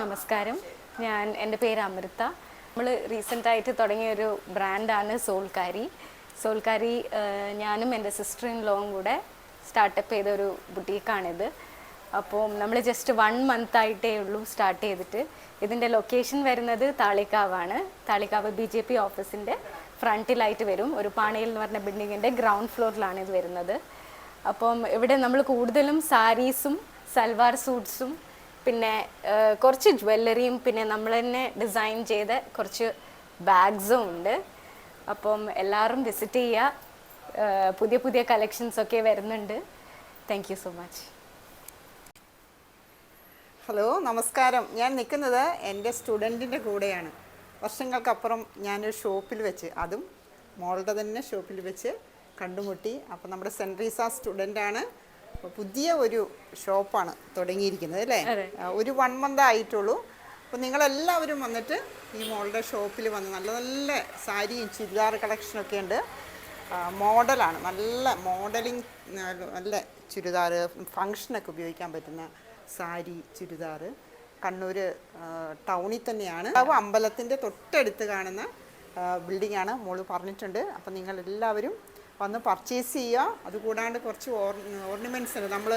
നമസ്കാരം. എൻ്റെ പേര് അമൃത. നമ്മൾ റീസെൻ്റായിട്ട് തുടങ്ങിയൊരു ബ്രാൻഡാണ് സോൾക്കാരി. സോൾക്കാരി ഞാനും എൻ്റെ സിസ്റ്റർ ഇൻ ലോയും കൂടെ സ്റ്റാർട്ടപ്പ് ചെയ്തൊരു ബുട്ടീക്കാണിത്. അപ്പോൾ നമ്മൾ ജസ്റ്റ് 1 month ആയിട്ടേ ഉള്ളൂ സ്റ്റാർട്ട് ചെയ്തിട്ട്. ഇതിൻ്റെ ലൊക്കേഷൻ വരുന്നത് താളിക്കാവാണ്. താളിക്കാവ് BJP ഓഫീസിൻ്റെ ഫ്രണ്ടിലായിട്ട് വരും. ഒരു പാണയിൽ എന്ന് പറഞ്ഞ ബിൽഡിങ്ങിൻ്റെ ഗ്രൗണ്ട് ഫ്ലോറിലാണ് ഇത് വരുന്നത്. അപ്പം ഇവിടെ നമ്മൾ കൂടുതലും സാരീസും സൽവാർ സൂട്ട്സും പിന്നെ കുറച്ച് ജ്വല്ലറിയും പിന്നെ നമ്മൾ തന്നെ ഡിസൈൻ ചെയ്ത കുറച്ച് ബാഗ്സും ഉണ്ട്. അപ്പം എല്ലാവരും വിസിറ്റ് ചെയ്യുക. പുതിയ പുതിയ കളക്ഷൻസൊക്കെ വരുന്നുണ്ട്. Thank you so much. Hello, നമസ്കാരം. ഞാൻ നിൽക്കുന്നത് എൻ്റെ സ്റ്റുഡൻറ്റിൻ്റെ കൂടെയാണ്. വർഷങ്ങൾക്കപ്പുറം ഞാനൊരു ഷോപ്പിൽ വെച്ച്, അതും മോളുടെ തന്നെ ഷോപ്പിൽ വെച്ച് കണ്ടുമുട്ടി. അപ്പോൾ നമ്മുടെ സെൻറ്റ് റീസ സ്റ്റുഡൻ്റാണ്. പുതിയ ഒരു ഷോപ്പാണ് തുടങ്ങിയിരിക്കുന്നത് അല്ലേ? ഒരു 1 month ആയിട്ടുള്ളൂ. അപ്പോൾ നിങ്ങളെല്ലാവരും വന്നിട്ട് ഈ മോളുടെ ഷോപ്പിൽ വന്ന് നല്ല നല്ല സാരിയും ചുരിദാർ കളക്ഷനൊക്കെ ഉണ്ട്. മോഡലാണ്, നല്ല മോഡലിംഗ്, നല്ല ചുരിദാർ, ഫങ്ഷനൊക്കെ ഉപയോഗിക്കാൻ പറ്റുന്ന സാരി ചുരിദാർ. കണ്ണൂർ ടൗണിൽ തന്നെയാണ്. അമ്പലത്തിൻ്റെ തൊട്ടടുത്ത് കാണുന്ന ബിൽഡിങ്ങാണ് മോള് പറഞ്ഞിട്ടുണ്ട്. അപ്പോൾ നിങ്ങളെല്ലാവരും വന്ന് പർച്ചേസ് ചെയ്യുക. അതുകൂടാണ്ട് കുറച്ച് ഓർണമെൻറ്റ്സ് ഉണ്ട്. നമ്മൾ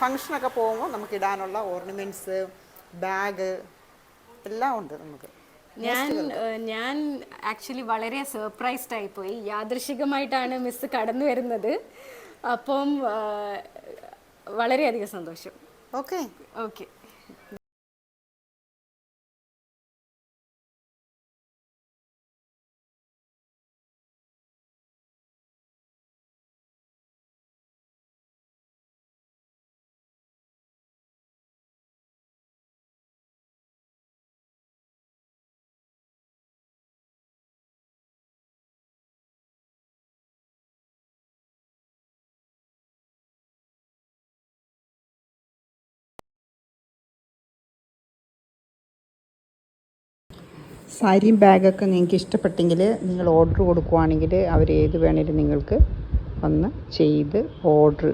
ഫങ്ഷനൊക്കെ പോകുമ്പോൾ നമുക്ക് ഇടാനുള്ള ഓർണമെൻറ്റ്സ്, ബാഗ് എല്ലാം ഉണ്ട് നമുക്ക്. ഞാൻ ആക്ച്വലി വളരെ സർപ്രൈസ്ഡ് ആയിപ്പോയി. യാദൃശികമായിട്ടാണ് മിസ് കടന്നു വരുന്നത്. അപ്പം വളരെയധികം സന്തോഷം. Okay okay. സാരിയും ബാഗൊക്കെ നിങ്ങൾക്ക് ഇഷ്ടപ്പെട്ടെങ്കിൽ നിങ്ങൾ ഓർഡർ കൊടുക്കുവാണെങ്കിൽ അവർ ഏത് വേണേലും നിങ്ങൾക്ക് വന്ന് ചെയ്ത് ഓർഡർ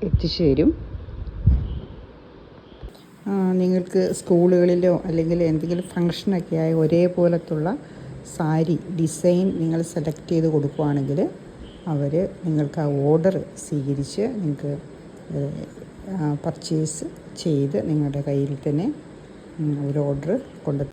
എത്തിച്ചു തരും. നിങ്ങൾക്ക് സ്കൂളുകളിലോ അല്ലെങ്കിൽ എന്തെങ്കിലും ഫങ്ഷനൊക്കെ ആയി ഒരേപോലത്തുള്ള സാരി ഡിസൈൻ നിങ്ങൾ സെലക്ട് ചെയ്ത് കൊടുക്കുവാണെങ്കിൽ അവർ നിങ്ങൾക്ക് ആ ഓർഡർ സ്വീകരിച്ച് നിങ്ങൾക്ക് പർച്ചേസ് ചെയ്ത് നിങ്ങളുടെ കയ്യിൽ തന്നെ ഒരു ഓർഡർ കൊണ്ട്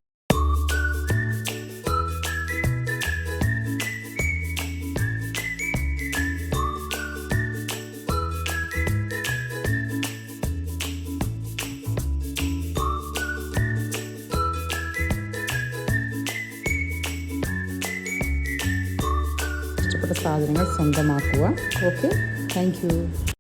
സാധനങ്ങൾ സ്വന്തമാക്കുക. Okay, thank you.